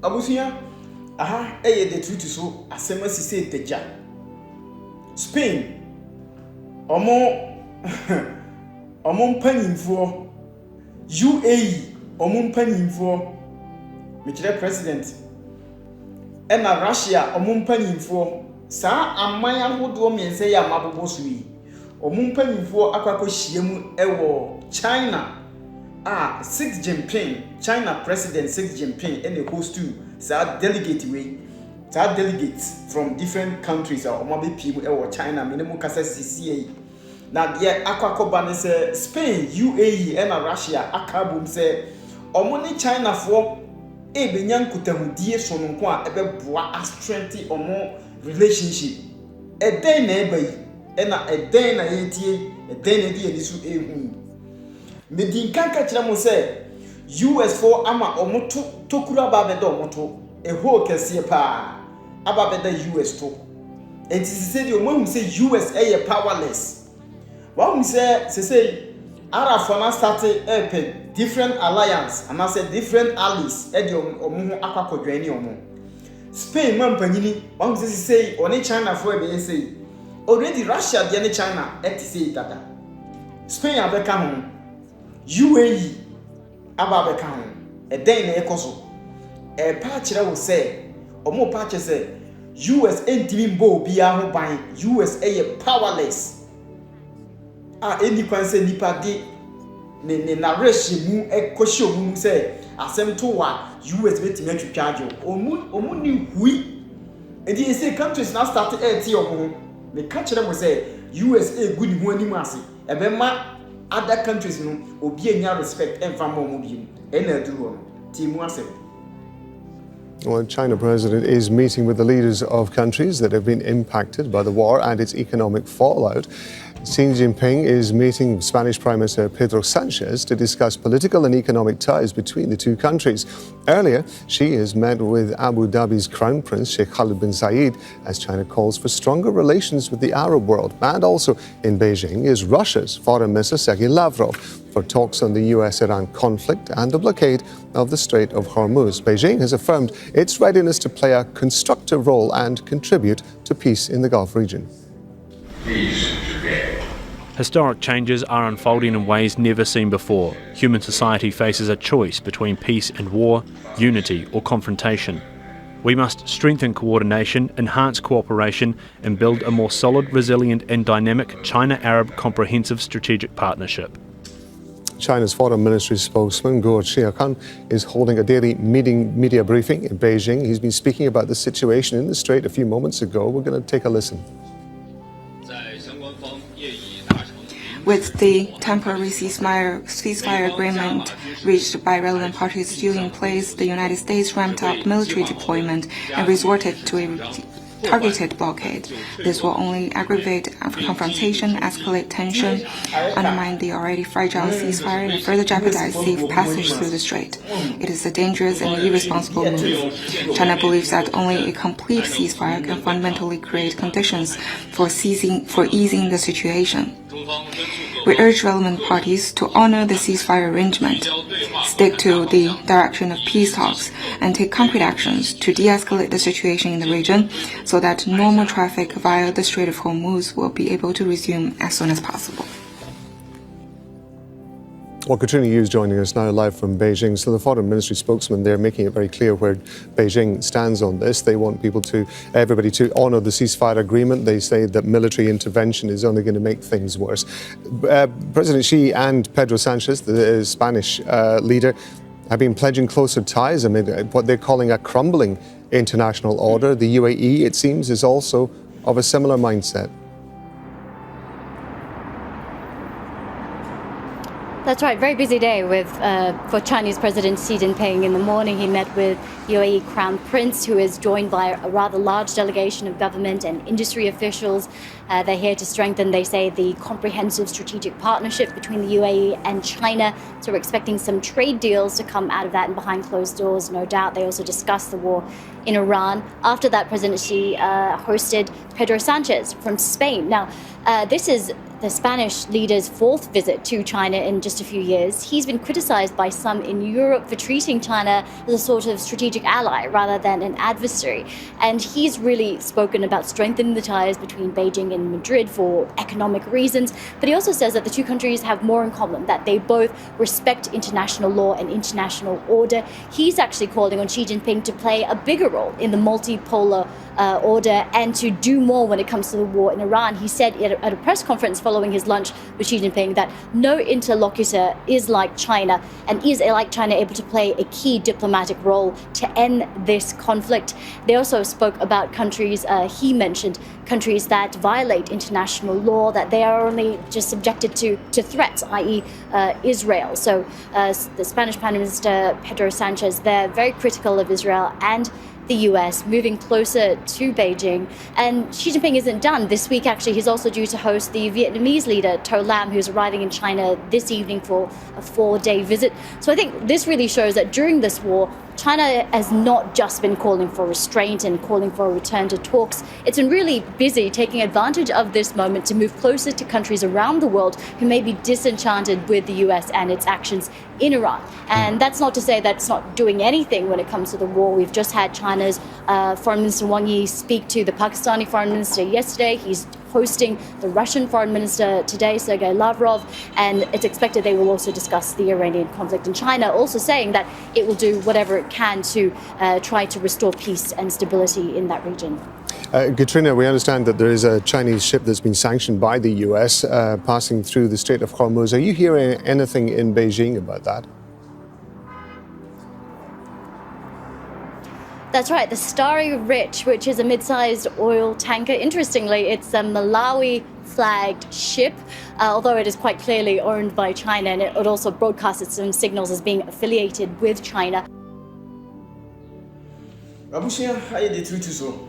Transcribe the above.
Abusia, the truth is so, as same as say Teja. Spain, Omo Pennyfo, UAE, Omon Pennyfo, Mr. President, and Russia, Omon Pennyfo, Sa Amaya who do me and say, I'm Abosui, Omon Pennyfo, Aquaco Shiemu, Ewo, China. Xi Jinping, China President Xi Jinping, and the host too. Delegates from different countries or maybe people or China, minimum kasa CCA. Now, the Aquacoban say Spain, UAE, and Russia, Akabum say, Omoni China for a benyan kutamudie sonunkwa ebe boa strength or more relationship. A day neighbor, and a day na yetie, a day na disu ehu. Medin kanka kira mo say US for ama omoto tokura babeda omoto e ho kese pa ababeda US to enti se dey omo say US powerless wa say Arab na start different alliance and I say different allies e dey omo ho akwakodwani omo Spain man panyini wa say oni China for be say already Russia dey ni China say dada Spain abeka ho UAE ababeka ho den na ekoso pa will say omo pa say US entimi mbo bia ho ban US powerless any kwan say nipa de ne na reshi mu ekohye mu say asem to wa US betimi atwitwa ajo omu ni hui enti say countries now start ti omo me ka kire mo say USA good hu animu ase ebema other countries no obi enya respect and famo mo bi e na duro ti mu ase. Well, China president is meeting with the leaders of countries that have been impacted by the war and its economic fallout. Xi Jinping is meeting Spanish Prime Minister Pedro Sanchez to discuss political and economic ties between the two countries. Earlier, Xi has met with Abu Dhabi's Crown Prince Sheikh Khalid bin Zayed as China calls for stronger relations with the Arab world. And also in Beijing is Russia's Foreign Minister Sergei Lavrov for talks on the US-Iran conflict and the blockade of the Strait of Hormuz. Beijing has affirmed its readiness to play a constructive role and contribute to peace in the Gulf region. Historic changes are unfolding in ways never seen before. Human society faces a choice between peace and war, unity or confrontation. We must strengthen coordination, enhance cooperation and build a more solid, resilient and dynamic China-Arab comprehensive strategic partnership. China's Foreign Ministry spokesman, Guo Xiaokan, is holding a daily media briefing in Beijing. He's been speaking about the situation in the Strait a few moments ago. We're going to take a listen. With the temporary ceasefire agreement reached by relevant parties still in place, the United States ramped up military deployment and resorted to a targeted blockade. This will only aggravate confrontation, escalate tension, undermine the already fragile ceasefire, and further jeopardize safe passage through the strait. It is a dangerous and irresponsible move. China believes that only a complete ceasefire can fundamentally create conditions for easing the situation. We urge relevant parties to honor the ceasefire arrangement, stick to the direction of peace talks, and take concrete actions to de-escalate the situation in the region so that normal traffic via the Strait of Hormuz will be able to resume as soon as possible. Well, Katrina Yu is joining us now live from Beijing. So the Foreign Ministry spokesman there making it very clear where Beijing stands on this. They want everybody to honour the ceasefire agreement. They say that military intervention is only going to make things worse. President Xi and Pedro Sanchez, the Spanish leader, have been pledging closer ties amid what they're calling a crumbling international order. The UAE, it seems, is also of a similar mindset. That's right. Very busy day for Chinese President Xi Jinping. In the morning, he met with UAE Crown Prince, who is joined by a rather large delegation of government and industry officials. They're here to strengthen, they say, the comprehensive strategic partnership between the UAE and China. So we're expecting some trade deals to come out of that and behind closed doors, no doubt. They also discussed the war in Iran. After that, President Xi hosted Pedro Sanchez from Spain. Now, this is the Spanish leader's fourth visit to China in just a few years. He's been criticized by some in Europe for treating China as a sort of strategic ally rather than an adversary. And he's really spoken about strengthening the ties between Beijing and Madrid for economic reasons. But he also says that the two countries have more in common, that they both respect international law and international order. He's actually calling on Xi Jinping to play a bigger role in the multipolar order and to do more when it comes to the war in Iran. He said at a press conference following his lunch with Xi Jinping that no interlocutor is like China and is like China able to play a key diplomatic role to end this conflict. They also spoke about countries, he mentioned countries that violate international law, that they are only just subjected to threats, i.e. Israel. So the Spanish Prime Minister Pedro Sanchez, they're very critical of Israel and the US moving closer to Beijing. And Xi Jinping isn't done. This week, actually, he's also due to host the Vietnamese leader, To Lam, who's arriving in China this evening for a 4-day visit. So I think this really shows that during this war, China has not just been calling for restraint and calling for a return to talks. It's been really busy taking advantage of this moment to move closer to countries around the world who may be disenchanted with the US and its actions in Iran. And that's not to say that it's not doing anything when it comes to the war. We've just had China's Foreign Minister Wang Yi speak to the Pakistani Foreign Minister yesterday. He's hosting the Russian Foreign Minister today, Sergei Lavrov, and it's expected they will also discuss the Iranian conflict in China, also saying that it will do whatever it can to try to restore peace and stability in that region. Katrina, we understand that there is a Chinese ship that's been sanctioned by the US passing through the Strait of Hormuz. Are you hearing anything in Beijing about that? That's right, the Starry Rich, which is a mid-sized oil tanker. Interestingly, it's a Malawi-flagged ship, although it is quite clearly owned by China, and it also broadcasts its own signals as being affiliated with China. Abusua, how you dey treat you so?